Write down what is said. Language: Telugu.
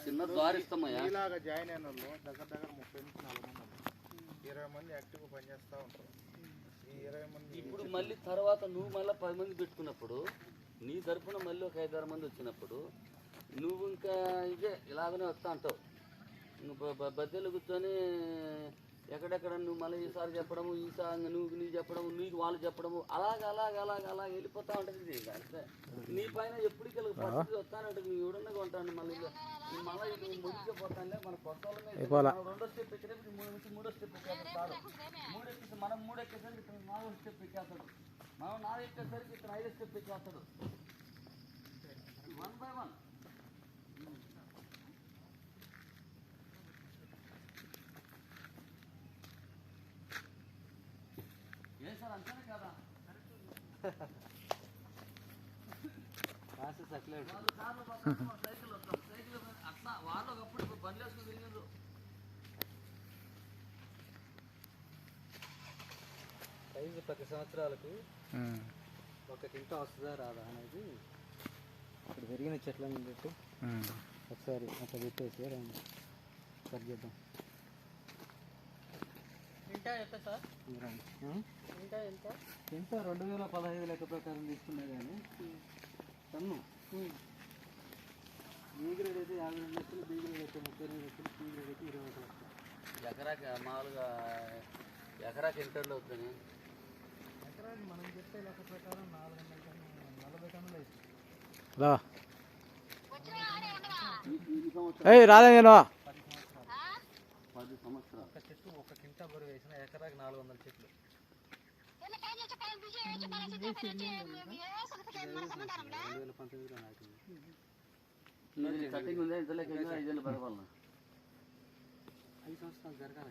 చిన్న ద్వారిస్తామయ్యా. ఇలాగా జాయిన్ అయిన వాళ్ళు దగ్గర 30 నుంచి 40 మంది ఉన్నారు. 20 మంది యాక్టివ్గా పనిచేస్తూ ఉంటారు. ఈ 20 మంది ఇప్పుడు మళ్ళీ తర్వాత నువ్వు మళ్ళీ 10 మంది పెట్టుకున్నప్పుడు నీ తరఫున మళ్ళీ ఒక 5-6 మంది వచ్చినప్పుడు నువ్వు ఇంకా ఇదే ఇలాగనే వస్తా అంటావు. నువ్వు బద్దెలు కూర్చొని ఎక్కడెక్కడ నువ్వు మళ్ళీ ఈసారి చెప్పడము, ఈసారి నువ్వు చెప్పడము, నీకు వాళ్ళు చెప్పడము, అలాగ వెళ్ళిపోతా ఉంటుంది. ఇది అంటే నీ పైన ఎప్పటికీ పరిస్థితి వస్తానంటే నువ్వు ఎవడన్నా కొంటాను మళ్ళీ ఇది ముడిచిపోతానులే. మన కొత్త రెండో స్టెప్ ఎక్కేటప్పుడు మూడో స్టెప్ ఎక్కేస్తాడు. మనం 3 ఎక్కేసరికి ఇతను 4వ స్టెప్ ఎక్కేస్తాడు. మనం 4 ఎక్కేసరికి ఇతను 5వ స్టెప్ ఎక్కేస్తాడు. 1 by 1. ఏం సార్ అంతేనే కదా? సైకిల్ అట్లా వాళ్ళు ఒకప్పుడు బండ్లు వేసుకుని తిరిగిండ్రు. ఐదు 10 సంవత్సరాలకు ఒక కింట వస్తుందా రాదా అనేది ఇక్కడ పెరిగిన చెట్లను పెట్టి ఒకసారి అట్లా పెట్టేసి కట్ చేద్దాం. ఇంకా ఎంత సార్? ఇంకా ఎంత? ఎంత 2015 లెక్క ప్రకారం తీసుకున్నా కానీ టన్ను ఏ గ్రేడ్ అయితే 52 లక్షలు, బి గ్రేడ్ అయితే 32 లక్షలు, సి గ్రేడ్ అయితే 21 లక్షలు. ఎకరాకి మామూలుగా ఎకరాకి ఎంత అవుతుంది? ఎకరానికి మనం చెప్పే లెక్క ప్రకారం 440 టన్నులు అవుతుంది. రాదా నేను 10 సంవత్సరాలు ఒక చెట్టు ఒక కింట బరువు వేసిన ఎకరాకి 400 చెట్లు. 2019లో నాటింది. కటింగ్ ఉందా? ఇంతలోకి 5 సంవత్సరాలు జరగాలి.